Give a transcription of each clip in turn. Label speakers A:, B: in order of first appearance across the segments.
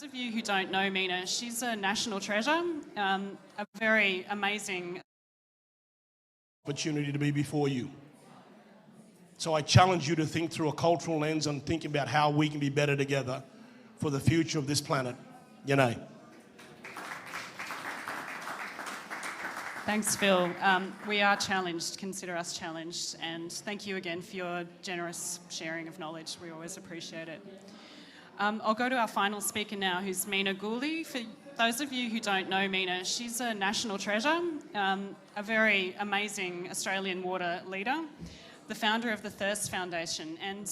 A: Those of you who don't know Mina, she's a national treasure, a very amazing
B: opportunity to be before you. So I challenge you to think through a cultural lens and think about how we can be better together for the future of this planet.
A: Thanks, Phil. We are challenged, consider us challenged, and thank you again for your generous sharing of knowledge. We always appreciate it. I'll go to our final speaker now, who's Mina Gooley. For those of you who don't know Mina, she's a national treasure, a very amazing Australian water leader, the founder of the Thirst Foundation, and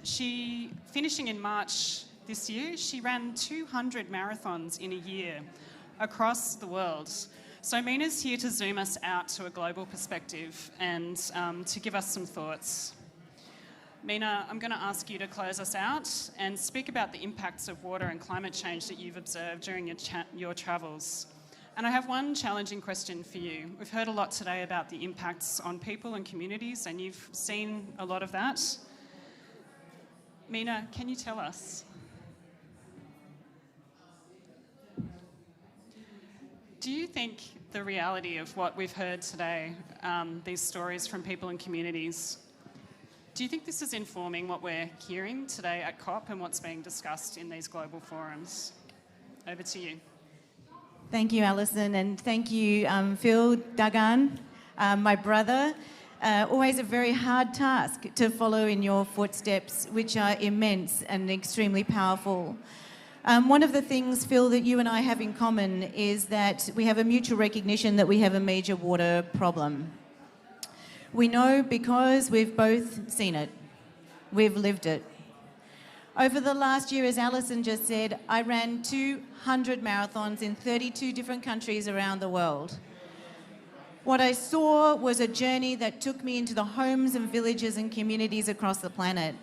A: she, finishing in March this year, she ran 200 marathons in a year across the world. So Mina's here to zoom us out to a global perspective and to give us some thoughts. Mina, I'm going to ask you to close us out and speak about the impacts of water and climate change that you've observed during your travels. And I have one challenging question for you. We've heard a lot today about the impacts on people and communities, and you've seen a lot of that. Mina, can you tell us? Do you think the reality of what we've heard today, these stories from people and communities, do you think this is informing what we're hearing today at COP and what's being discussed in these global forums? Over to you.
C: Thank you, Alison, and thank you, Phil Duggan, my brother. Always a very hard task to follow in your footsteps, which are immense and extremely powerful. One of the things, Phil, that you and I have in common is that we have a mutual recognition that we have a major water problem. We know because we've both seen it. We've lived it. Over the last year, as Alison just said, I ran 200 marathons in 32 different countries around the world. What I saw was a journey that took me into the homes and villages and communities across the planet,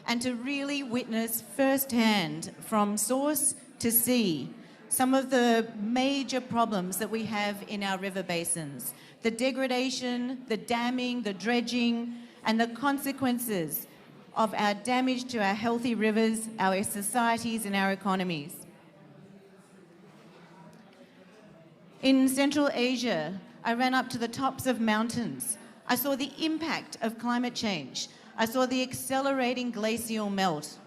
C: and to really witness firsthand, from source to sea, some of the major problems that we have in our river basins. The degradation, the damming, the dredging, and the consequences of our damage to our healthy rivers, our societies, and our economies. In Central Asia, I ran up to the tops of mountains. I saw the impact of climate change. I saw the accelerating glacial melt.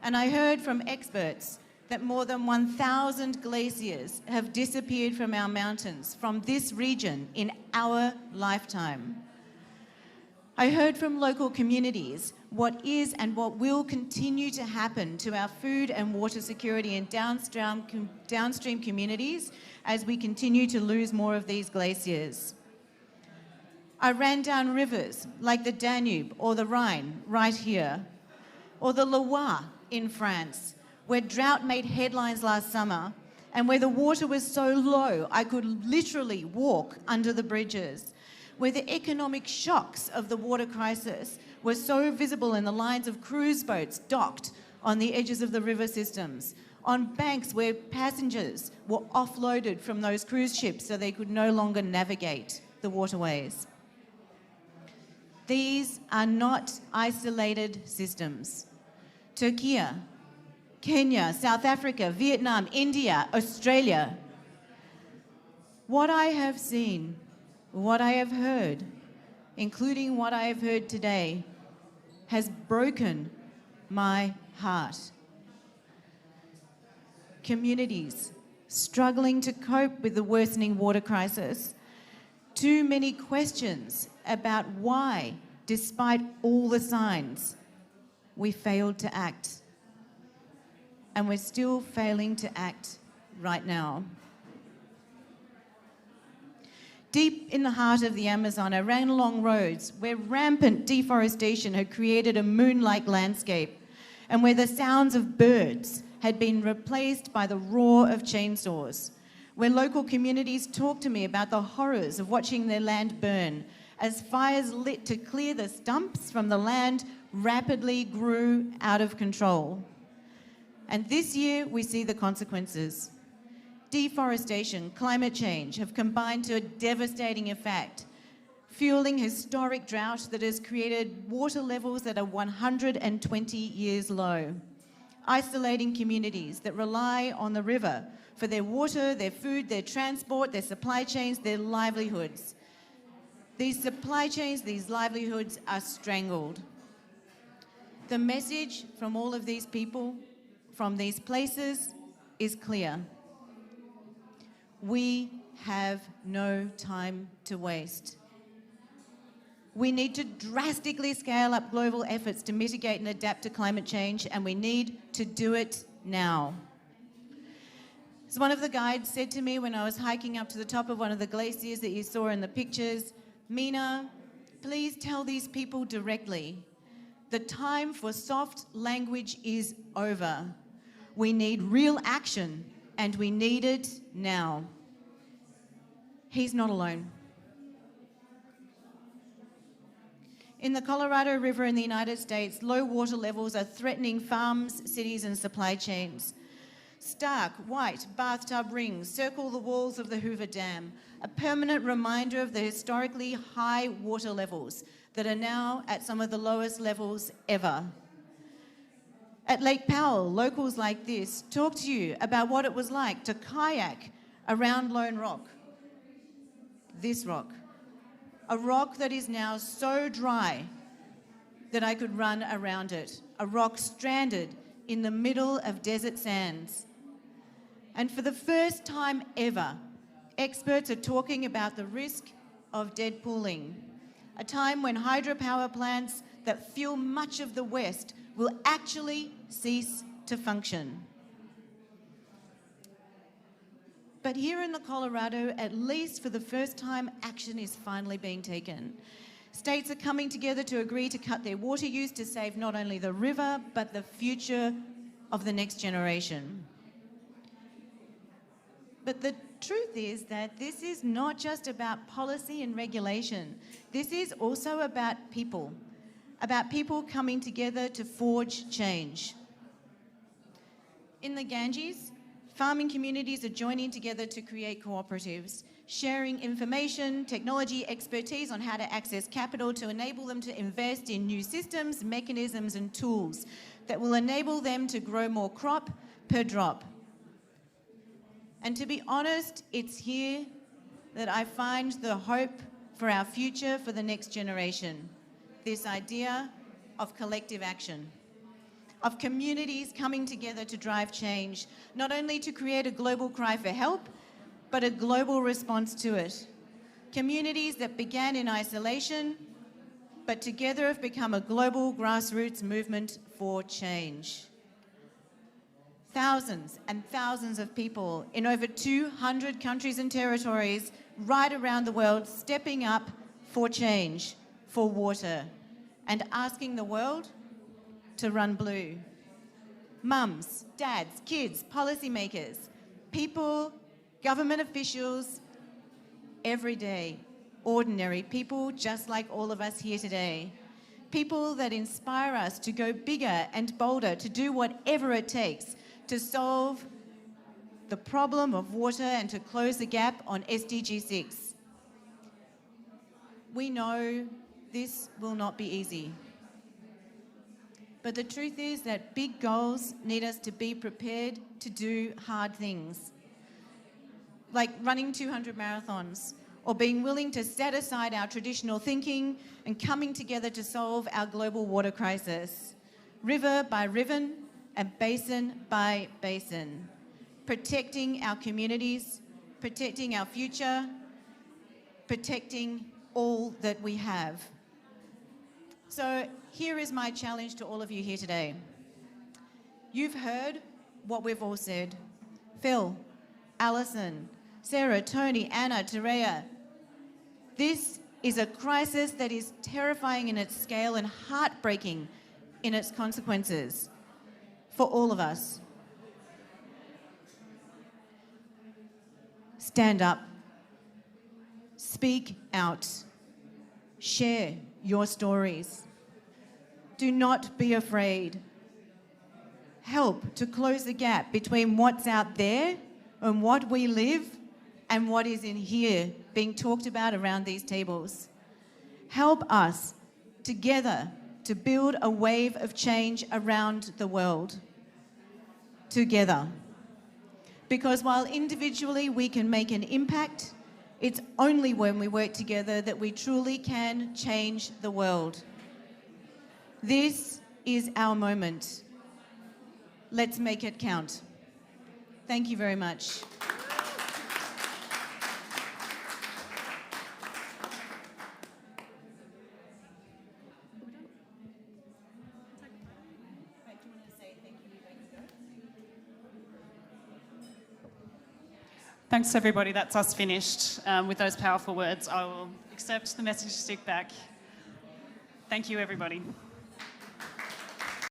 C: And I heard from experts that more than 1,000 glaciers have disappeared from our mountains, from this region, in our lifetime. I heard from local communities what is and what will continue to happen to our food and water security in downstream communities as we continue to lose more of these glaciers. I ran down rivers like the Danube or the Rhine right here, or the Loire in France, where drought made headlines last summer and where the water was so low I could literally walk under the bridges, where the economic shocks of the water crisis were so visible in the lines of cruise boats docked on the edges of the river systems, on banks where passengers were offloaded from those cruise ships so they could no longer navigate the waterways. These are not isolated systems. Turkey, Kenya, South Africa, Vietnam, India, Australia. What I have seen, what I have heard, including what I have heard today, has broken my heart. Communities struggling to cope with the worsening water crisis. Too many questions about why, despite all the signs, we failed to act. And we're still failing to act right now. Deep in the heart of the Amazon, I ran along roads where rampant deforestation had created a moon-like landscape, and where the sounds of birds had been replaced by the roar of chainsaws, where local communities talked to me about the horrors of watching their land burn as fires lit to clear the stumps from the land rapidly grew out of control. And this year, we see the consequences. Deforestation, climate change have combined to a devastating effect, fueling historic drought that has created water levels that are 120 years low. isolating communities that rely on the river for their water, their food, their transport, their supply chains, their livelihoods. These supply chains, these livelihoods are strangled. The message from all of these people, from these places, is clear. We have no time to waste. We need to drastically scale up global efforts to mitigate and adapt to climate change, and we need to do it now. As one of the guides said to me when I was hiking up to the top of one of the glaciers that you saw in the pictures, "Mina, please tell these people directly, the time for soft language is over. We need real action, and we need it now." He's not alone. In the Colorado River in the United States, low water levels are threatening farms, cities, and supply chains. Stark, white bathtub rings circle the walls of the Hoover Dam, a permanent reminder of the historically high water levels that are now at some of the lowest levels ever. At Lake Powell, locals like this talk to you about what it was like to kayak around Lone Rock. This rock. A rock that is now so dry that I could run around it. A rock stranded in the middle of desert sands. And for the first time ever, experts are talking about the risk of dead pooling, a time when hydropower plants that fuel much of the West will actually cease to function. But here in the Colorado, at least for the first time, action is finally being taken. States are coming together to agree to cut their water use to save not only the river, but the future of the next generation. But the truth is that this is not just about policy and regulation. This is also about people coming together to forge change. In the Ganges, farming communities are joining together to create cooperatives, sharing information, technology, expertise on how to access capital to enable them to invest in new systems, mechanisms, and tools that will enable them to grow more crop per drop. And to be honest, it's here that I find the hope for our future for the next generation. This idea of collective action, of communities coming together to drive change, not only to create a global cry for help, but a global response to it. Communities that began in isolation, but together have become a global grassroots movement for change. Thousands and thousands of people in over 200 countries and territories right around the world stepping up for change, for water, and asking the world to run blue. Mums, dads, kids, policymakers, people, government officials, everyday, ordinary people just like all of us here today. People that inspire us to go bigger and bolder, to do whatever it takes to solve the problem of water and to close the gap on SDG 6. We know this will not be easy. But the truth is that big goals need us to be prepared to do hard things, like running 200 marathons, or being willing to set aside our traditional thinking and coming together to solve our global water crisis, river by river and basin by basin, protecting our communities, protecting our future, protecting all that we have. So here is my challenge to all of you here today. You've heard what we've all said. Phil, Alison, Sarah, Tony, Anna, Terea. This is a crisis that is terrifying in its scale and heartbreaking in its consequences for all of us. Stand up. Speak out. Share your stories. Do not be afraid. Help to close the gap between what's out there and what we live and what is in here being talked about around these tables. Help us together to build a wave of change around the world. together. Because while individually we can make an impact, it's only when we work together that we truly can change the world. This is our moment. Let's make it count. Thank you very much.
A: Thanks, everybody. That's us finished. With those powerful words, I will accept the message stick back. Thank you, everybody.